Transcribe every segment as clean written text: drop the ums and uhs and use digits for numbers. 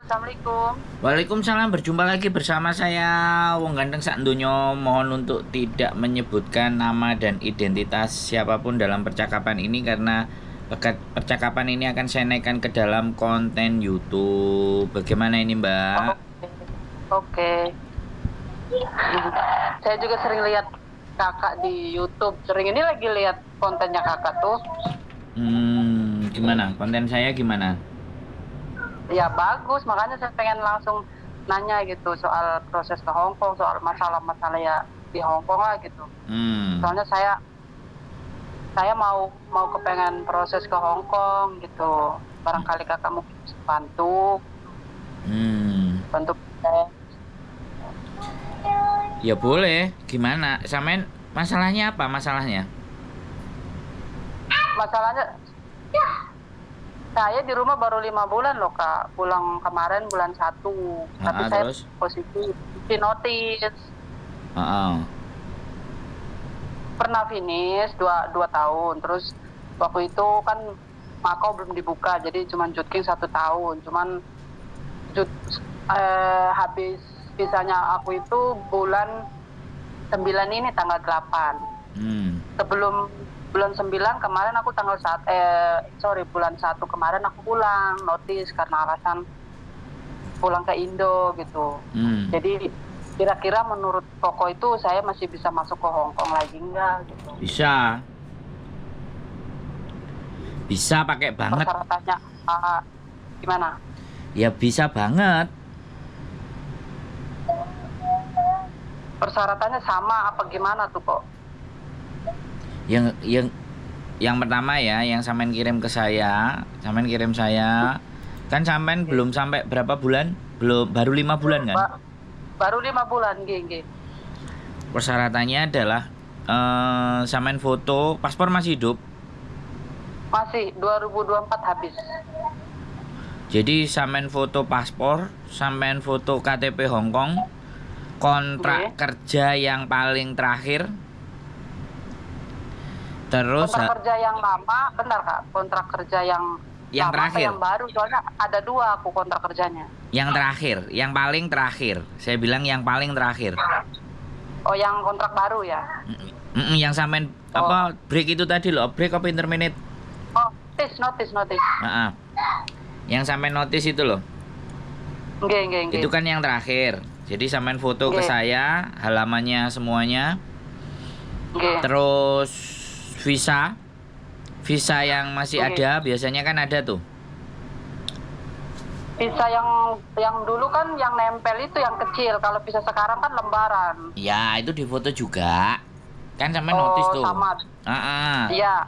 Assalamualaikum. Waalaikumsalam, berjumpa lagi bersama saya Wong Ganteng Sak Donya. Mohon untuk tidak menyebutkan nama dan identitas siapapun dalam percakapan ini karena percakapan ini akan saya naikkan ke dalam konten YouTube. Bagaimana ini, Mbak? Oke. Saya juga sering lihat kakak di YouTube. Sering ini lagi lihat kontennya kakak tuh. Gimana? Konten saya gimana? Ya bagus, makanya saya pengen langsung nanya gitu soal proses ke Hong Kong, soal masalah-masalah ya di Hong Kong lah gitu. Soalnya saya mau kepengen proses ke Hong Kong gitu. Barangkali kakak mungkin bisa bantu saya. Ya boleh. Gimana? Samain masalahnya apa masalahnya? Masalahnya saya di rumah baru 5 bulan loh kak, pulang kemarin bulan 1, tapi saya Terus? positif di notis. Pernah finish 2 tahun, terus waktu itu kan Makau belum dibuka, jadi cuma Jutking 1 tahun, cuman habis visanya aku itu bulan 9 ini tanggal 8. Sebelum bulan 9 kemarin aku bulan 1 kemarin aku pulang notis karena alasan pulang ke Indo gitu. Jadi kira-kira menurut Koko itu saya masih bisa masuk ke Hong Kong lagi enggak gitu? Bisa. Bisa pakai banget. Persyaratannya gimana? Ya bisa banget. Persyaratannya sama apa gimana tuh kok? Yang pertama ya, yang sampean kirim ke saya, kan sampean belum sampai berapa bulan? Baru 5 bulan kan? Baru 5 bulan, geng. Persyaratannya adalah sampean foto paspor masih hidup. Masih 2024 habis. Jadi sampean foto paspor, sampean foto KTP Hong Kong, kontrak kerja yang paling terakhir. Terus kontrak kerja yang lama, benar kak? Kontrak kerja yang lama terakhir, yang baru, soalnya ada 2 aku kontrak kerjanya. Yang terakhir, yang paling terakhir. Saya bilang yang paling terakhir. Oh, yang kontrak baru ya? Yang sampean break itu tadi loh, break apa interminate? Oh, notice. Yang sampean notice itu loh. Nggih. Itu kan yang terakhir. Jadi sampean foto ke saya, halamannya semuanya. Terus visa yang masih ada, biasanya kan ada tuh. Visa yang dulu kan yang nempel itu yang kecil, kalau visa sekarang kan lembaran. Ya, itu difoto juga. Kan sampean notice tuh. Sama. Iya.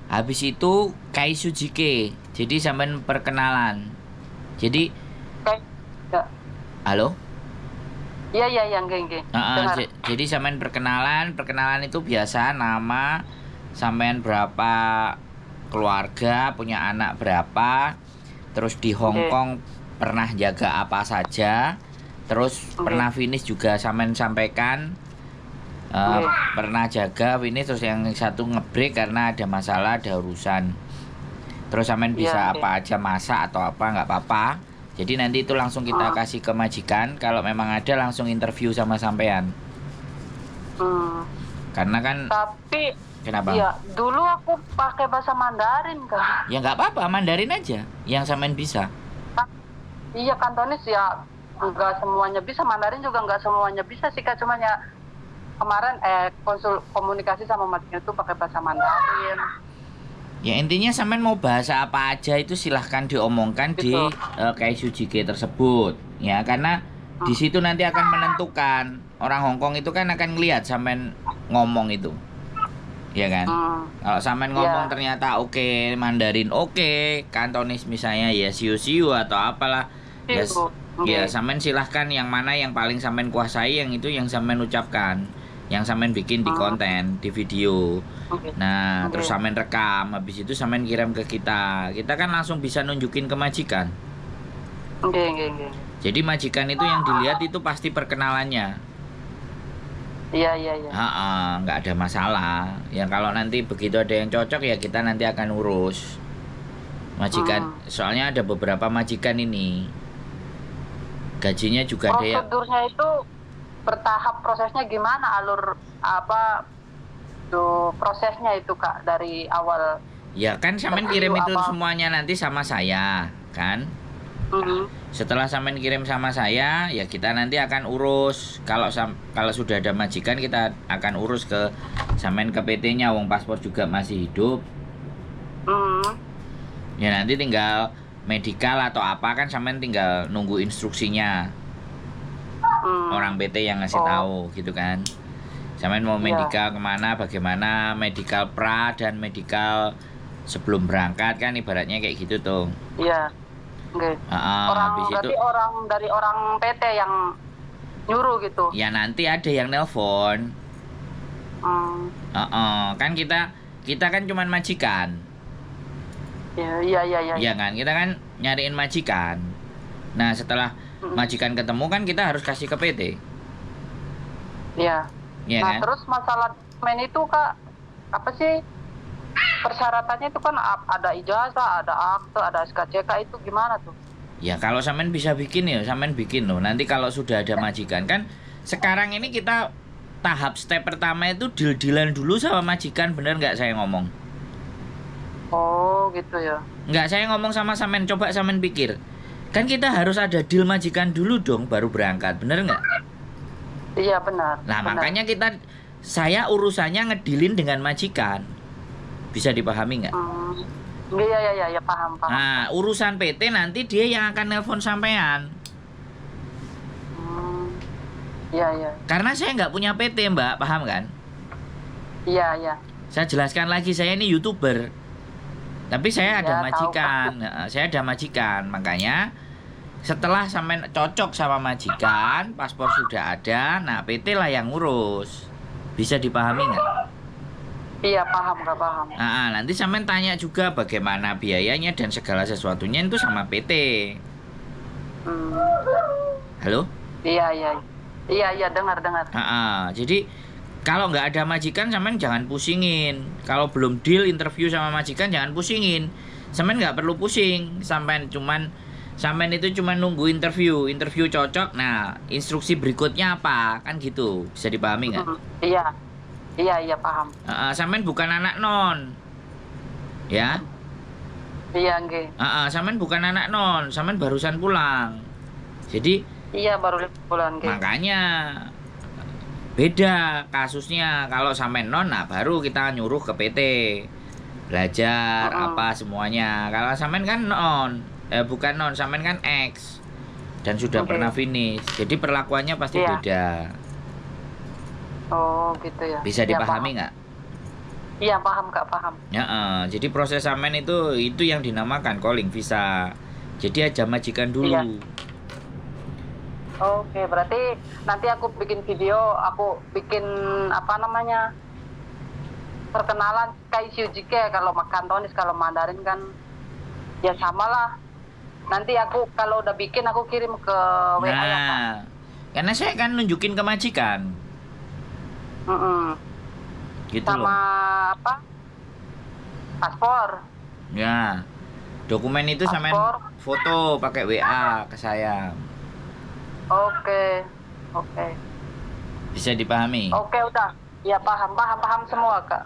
Habis itu Kaisu Jike. Jadi sampean perkenalan. Jadi halo? Iya, nggih. Jadi sampean perkenalan itu biasa nama, sampean berapa keluarga, punya anak berapa, terus di Hong Kong pernah jaga apa saja, terus pernah finish juga sampean sampaikan, pernah jaga finish, terus yang satu ngebreak karena ada masalah, ada urusan. Terus sampean bisa apa aja masak atau apa, nggak apa-apa. Jadi nanti itu langsung kita kasih ke majikan. Kalau memang ada langsung interview sama sampean. Karena kan. Tapi. Kenapa? Iya, dulu aku pakai bahasa Mandarin kan. Ya nggak apa-apa, Mandarin aja. Yang sampean bisa. Iya, Kantonis ya nggak semuanya bisa. Mandarin juga nggak semuanya bisa sih kak. Cuma ya kemarin komunikasi sama majikan itu pakai bahasa Mandarin. Ya intinya sampean mau bahasa apa aja itu silahkan diomongkan di Kaisu Jike tersebut. Ya karena di situ nanti akan menentukan. Orang Hong Kong itu kan akan ngelihat sampean ngomong itu. Ya kan? Kalau sampean ngomong ternyata oke, Mandarin oke, Kantonis misalnya ya siu atau apalah. Ya sampean silahkan yang mana yang paling sampean kuasai, yang itu yang sampean ucapkan. Yang sampean bikin di konten, di video. Nah, terus sampean rekam, habis itu sampean kirim ke kita. Kita kan langsung bisa nunjukin ke majikan. Jadi majikan itu yang dilihat itu pasti perkenalannya. Iya. Nggak ada masalah. Ya kalau nanti begitu ada yang cocok ya kita nanti akan urus. Majikan, soalnya ada beberapa majikan ini. Gajinya juga ada yang prosedurnya itu bertahap, prosesnya gimana, alur apa tuh prosesnya itu Kak dari awal. ya kan sampean kirim interview itu apa? semuanya nanti sama saya kan. Mhm. Setelah sampean kirim sama saya, ya kita nanti akan urus. Kalau sudah ada majikan, kita akan urus ke sampean ke PT-nya. Wong paspor juga masih hidup. Mhm. Ya nanti tinggal medikal atau apa kan sampean tinggal nunggu instruksinya. Mhm. Orang PT yang ngasih Oh. tahu gitu kan. Sampean mau Iya. medikal kemana, bagaimana, medikal pra dan medikal sebelum berangkat kan ibaratnya kayak gitu tuh. Iya. Oke. Orang Habis itu berarti orang dari orang PT yang nyuruh gitu. ya nanti ada yang nelpon. Hmm. Kan kita kan cuman majikan. Iya. Iya kan, kita kan nyariin majikan. Nah, setelah majikan ketemu kan kita harus kasih ke PT. Iya. Iya Nah, kan? terus masalah dokumen itu Kak, apa sih persyaratannya itu kan ada ijazah, ada akte, ada SKCK, itu gimana tuh? Ya kalau sampean bisa bikin ya, sampean bikin loh. Nanti kalau sudah ada majikan kan sekarang ini kita tahap step pertama itu deal-dealan dulu sama majikan, bener nggak saya ngomong? Oh, gitu ya. Nggak, saya ngomong sama sampean, coba sampean pikir. Kan kita harus ada deal majikan dulu dong baru berangkat, bener nggak? Iya, benar. Nah, benar. makanya saya urusannya ngedilin dengan majikan. Bisa dipahami nggak? Iya, paham. Nah, urusan PT nanti dia yang akan nelpon sampean. Iya. Karena saya nggak punya PT, Mbak, paham kan? Iya. Saya jelaskan lagi, saya ini YouTuber. Tapi saya ada Iya, majikan. Saya ada majikan, makanya setelah sampean cocok sama majikan, paspor sudah ada, nah PT lah yang ngurus. Bisa dipahami nggak? Iya, paham, nggak paham. Nah, nanti sampean tanya juga bagaimana biayanya dan segala sesuatunya itu sama PT. Halo? Iya, dengar. Jadi kalau nggak ada majikan, sampean jangan pusingin. Kalau belum deal interview sama majikan, jangan pusingin. Sampean nggak perlu pusing. Sampean itu cuman nunggu interview cocok. Nah, instruksi berikutnya apa? Kan gitu. Bisa dipahami nggak? Iya, paham. Sampean bukan anak non. Ya? Iya, nggih. Sampean bukan anak non, sampean barusan pulang. Jadi Iya, baru 5 bulan, nggih. makanya beda kasusnya. Kalau sampean non, nah baru kita nyuruh ke PT. Belajar apa semuanya. Kalau sampean kan bukan non, sampean kan X dan sudah pernah finish. Jadi perlakuannya pasti beda. Oh, gitu ya. Bisa dipahami nggak? Iya, paham Kak, paham. Jadi proses sampean itu yang dinamakan calling visa. Jadi aja majikan dulu. Iya. Oke, berarti nanti aku bikin video, aku bikin perkenalan Kaisujike. Kalau Kantonis, kalau Mandarin kan ya sama lah. Nanti aku kalau udah bikin aku kirim ke WA ya Kak. Karena saya kan nunjukin ke majikan. Gitu sama loh. Paspor. Ya. Dokumen itu sampean foto pakai WA ke saya. Oke. Bisa dipahami? Oke, udah. Ya, paham semua Kak.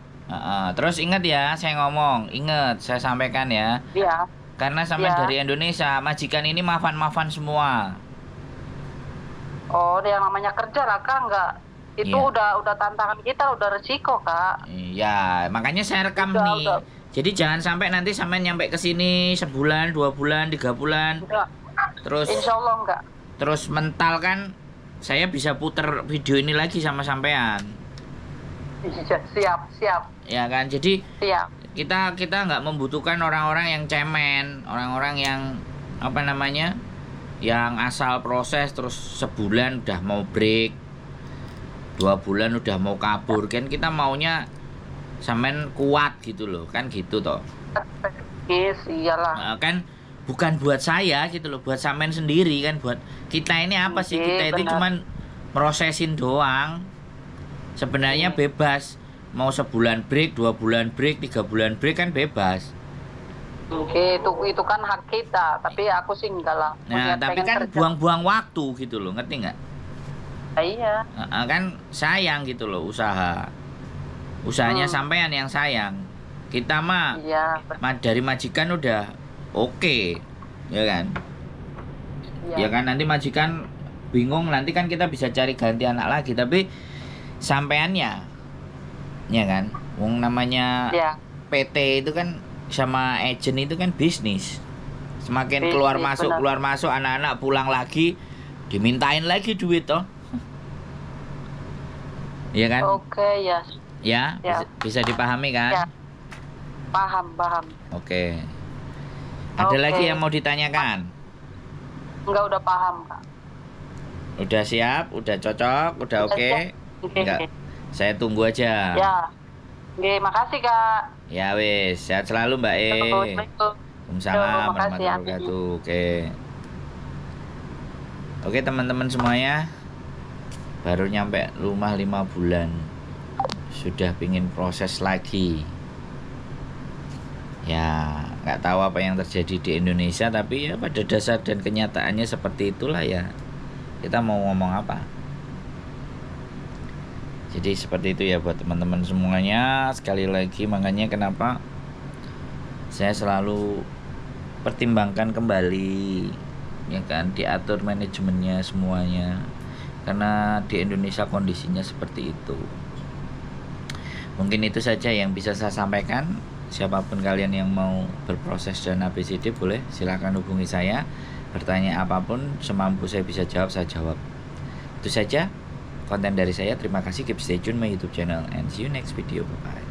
Terus ingat ya, saya saya sampaikan ya. Iya. Karena sampean dari Indonesia, majikan ini mafan semua. Oh, yang namanya kerja lah Kak, enggak. Itu udah tantangan kita, udah resiko Kak. Iya, makanya saya rekam nih. Jadi jangan sampai nanti sampean nyampe ke sini sebulan, 2 bulan, 3 bulan. Enggak. Terus Insya Allah enggak. Terus mental kan, saya bisa puter video ini lagi sama sampean. Iya, siap. Ya kan, jadi Siap. kita nggak membutuhkan orang-orang yang cemen, orang-orang yang yang asal proses terus sebulan udah mau break, 2 bulan udah mau kabur. Kan kita maunya sampean kuat gitu loh, kan gitu toh. Yes, iyalah. Kan bukan buat saya gitu loh, buat sampean sendiri kan, buat kita ini apa sih, kita itu cuman prosesin doang. Sebenarnya bebas, mau sebulan break, 2 bulan break, 3 bulan break kan bebas. Oke, itu kan hak kita, tapi aku sih enggak lah. Nah, tapi Pengen kan kerja. buang-buang waktu gitu loh, ngerti nggak? Iya. Kan sayang gitu loh usahanya sampean yang sayang. Kita mah Iya. dari majikan udah oke, ya kan? Iya. Ya kan nanti majikan bingung, nanti kan kita bisa cari ganti anak lagi, tapi sampeannya, ya kan? Wong namanya Iya. PT itu kan sama agent itu kan bisnis. Semakin Bisnis, keluar masuk anak-anak pulang lagi, dimintain lagi duit toh. Iya kan? Oke, ya. Ya, Ya. bisa dipahami kan? Ya. Paham. Oke. Ada Oke. lagi yang mau ditanyakan? Enggak, udah paham, Kak. Udah siap, udah cocok, udah oke? siap. Oke. Enggak. Saya tunggu aja. Ya. Oke, makasih, Kak. Ya wis, sehat selalu Mbak E. Assalamualaikum. Waalaikumsalam Makasih, warahmatullahi wabarakatuh. Oke. Oke teman-teman semuanya, baru nyampe rumah 5 bulan sudah pingin proses lagi. Ya nggak tahu apa yang terjadi di Indonesia, tapi ya pada dasar dan kenyataannya seperti itulah ya. Kita mau ngomong apa? Jadi seperti itu ya buat teman-teman semuanya. Sekali lagi makanya kenapa saya selalu pertimbangkan kembali, ya kan, diatur manajemennya semuanya, karena di Indonesia kondisinya seperti itu. Mungkin itu saja yang bisa saya sampaikan. Siapapun kalian yang mau berproses dan ABCD boleh silakan hubungi saya, bertanya apapun, semampu saya bisa jawab, saya jawab. Itu saja konten dari saya. Terima kasih, keep stay tune my YouTube channel and see you next video. Bye bye.